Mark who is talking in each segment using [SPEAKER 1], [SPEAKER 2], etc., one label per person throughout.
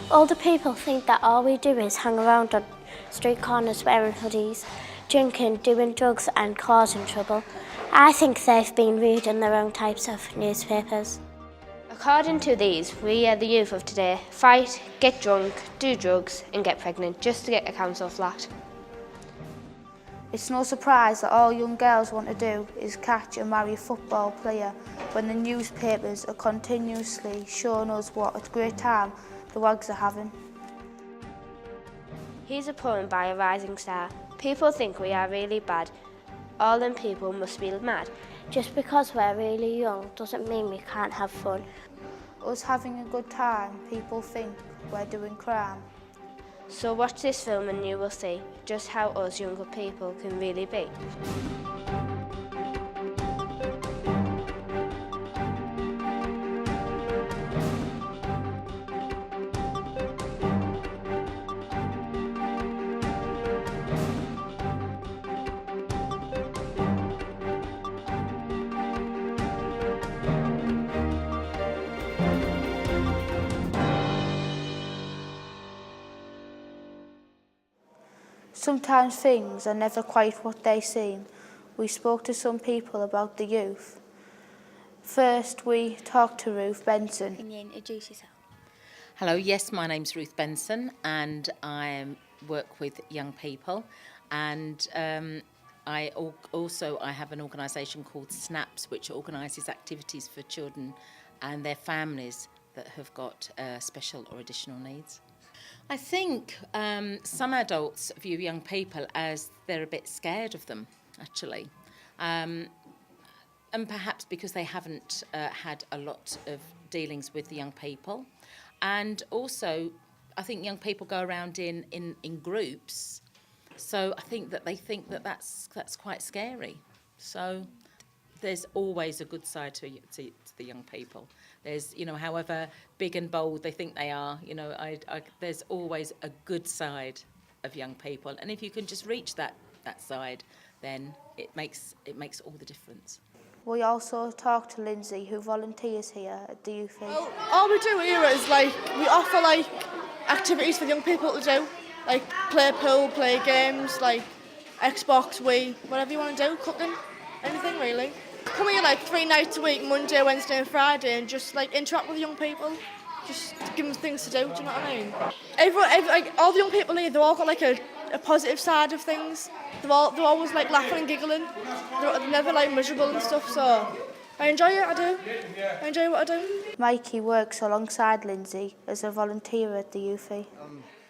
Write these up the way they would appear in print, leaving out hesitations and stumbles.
[SPEAKER 1] Older people think that all we do is hang around on street corners wearing hoodies, drinking, doing drugs and causing trouble. I think they've been reading the wrong types of newspapers.
[SPEAKER 2] According to these, we are the youth of today. Fight, get drunk, do drugs and get pregnant just to get a council flat.
[SPEAKER 3] It's no surprise that all young girls want to do is catch and marry a football player when the newspapers are continuously showing us what a great time the wags are having.
[SPEAKER 2] Here's a poem by a rising star. People think we are really bad. All them people must be mad.
[SPEAKER 1] Just because we're really young doesn't mean we can't have fun.
[SPEAKER 3] Us having a good time, people think we're doing crime.
[SPEAKER 2] So watch this film and you will see just how us younger people can really be.
[SPEAKER 3] Sometimes things are never quite what they seem. We spoke to some people about the youth. First, we talked to Ruth Benson.
[SPEAKER 1] Can you introduce yourself?
[SPEAKER 4] Hello, yes, my name's Ruth Benson and I work with young people, and I have an organisation called SNAPS, which organises activities for children and their families that have got special or additional needs. I think some adults view young people as they're a bit scared of them, actually. And perhaps because they haven't had a lot of dealings with the young people. And also, I think young people go around in groups, so I think that they think that that's quite scary. So there's always a good side to the young people. There's, however big and bold they think they are, there's always a good side of young people. And if you can just reach that side, then it makes all the difference.
[SPEAKER 3] We also talked to Lindsay, who volunteers here at the UFE.
[SPEAKER 5] Well, all we do here is we offer activities for young people to do, like play pool, play games, like Xbox, Wii, whatever you want to do, cooking, anything really. Come here 3 nights a week, Monday, Wednesday and Friday, and just interact with young people, just give them things to do, do you know what I mean? Everyone, all the young people here, they've all got a positive side of things. They're always laughing and giggling. They're never miserable and stuff, so I enjoy it, I do. I enjoy what I do.
[SPEAKER 3] Mikey works alongside Lindsay as a volunteer at the UFE.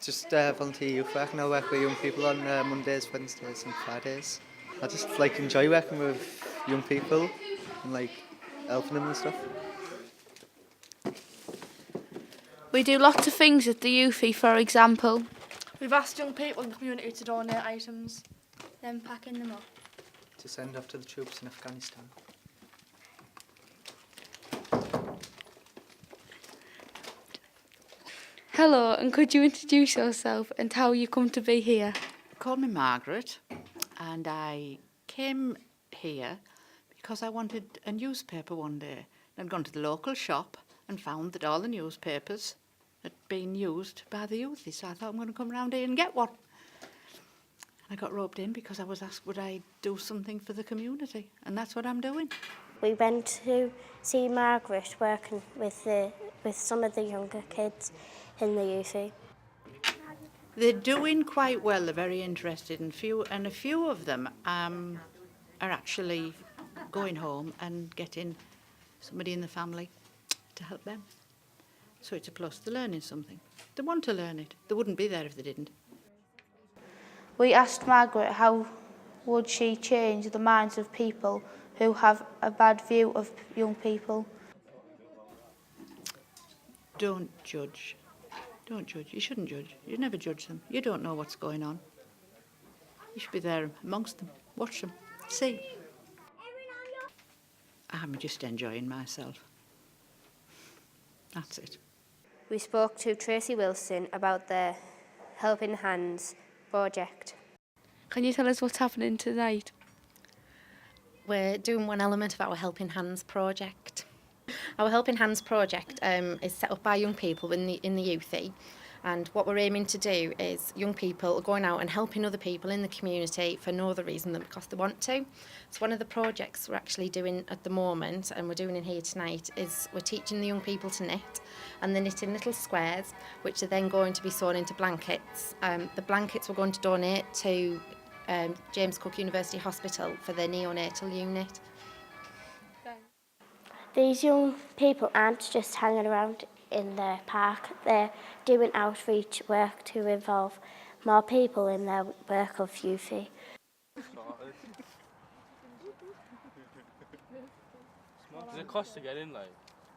[SPEAKER 6] Just volunteer youth work, and I work with young people on Mondays, Wednesdays and Fridays. I just enjoy working with young people and helping them and stuff.
[SPEAKER 3] We do lots of things at the UFE, for example.
[SPEAKER 5] We've asked young people in the community to donate items,
[SPEAKER 1] Then packing them up.
[SPEAKER 6] To send off to the troops in Afghanistan.
[SPEAKER 3] Hello, and could you introduce yourself and how you come to be here?
[SPEAKER 7] Called me Margaret, and I came here because I wanted a newspaper one day. I'd gone to the local shop and found that all the newspapers had been used by the youth, so I thought I'm going to come round here and get one. I got roped in because I was asked would I do something for the community, and that's what I'm doing.
[SPEAKER 1] We went to see Margaret working with some of the younger kids in the UFE.
[SPEAKER 7] They're doing quite well. They're very interested, and a few of them are actually going home and getting somebody in the family to help them. So it's a plus. They're learning something. They want to learn it. They wouldn't be there if they didn't.
[SPEAKER 3] We asked Margaret how would she change the minds of people who have a bad view of young people.
[SPEAKER 7] Don't judge. Don't judge. You shouldn't judge. You never judge them. You don't know what's going on. You should be there amongst them. Watch them. See. I'm just enjoying myself. That's it.
[SPEAKER 2] We spoke to Tracy Wilson about the Helping Hands project.
[SPEAKER 3] Can you tell us what's happening tonight?
[SPEAKER 8] We're doing one element of our Helping Hands project. Our Helping Hands project is set up by young people in the UFE, And what we're aiming to do is young people are going out and helping other people in the community for no other reason than because they want to. So one of the projects we're actually doing at the moment, and we're doing in here tonight, is we're teaching the young people to knit, and they're knitting little squares which are then going to be sewn into blankets. The blankets we're going to donate to James Cook University Hospital for their neonatal unit.
[SPEAKER 1] These young people aren't just hanging around in the park, they're doing outreach work to involve more people in their work of youthie.
[SPEAKER 9] Does it cost to get in, like?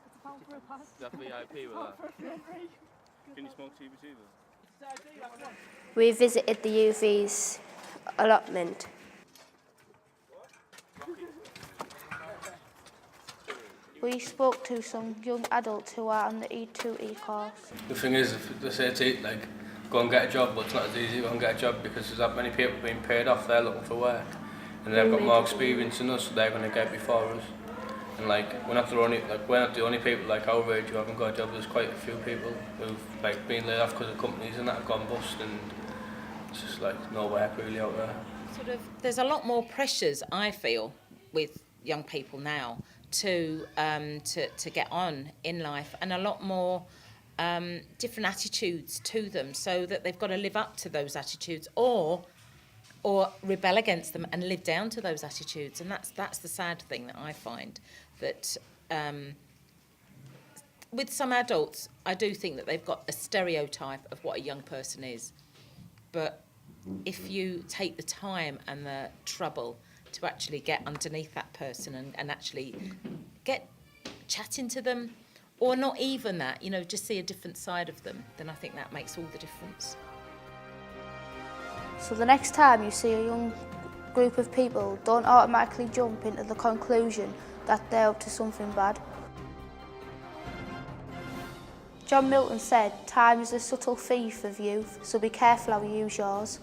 [SPEAKER 9] It's £1 for a pass. Is that VIP with that? Can you smoke TBC though?
[SPEAKER 3] We visited the UV's allotment. We spoke to some young adults who are on the E2E course.
[SPEAKER 9] The thing is, if they say to eat, like, go and get a job, but it's not as easy to go and get a job because there's that many people being paid off there looking for work. And they've got more experience than us, so they're going to get before us. And like, we're not the only people like our age who haven't got a job. There's quite a few people who've like been laid off because of companies and that have gone bust, and it's just like no work really out there.
[SPEAKER 4] There's a lot more pressures, I feel, with young people now to get on in life, and a lot more different attitudes to them, so that they've got to live up to those attitudes or rebel against them and live down to those attitudes. And that's the sad thing that I find, that with some adults, I do think that they've got a stereotype of what a young person is. But if you take the time and the trouble to actually get underneath that person and actually get chatting to them, or not even that, you know, just see a different side of them, then I think that makes all the difference.
[SPEAKER 3] So the next time you see a young group of people, don't automatically jump into the conclusion that they're up to something bad. John Milton said, "Time is a subtle thief of youth, so be careful how you use yours."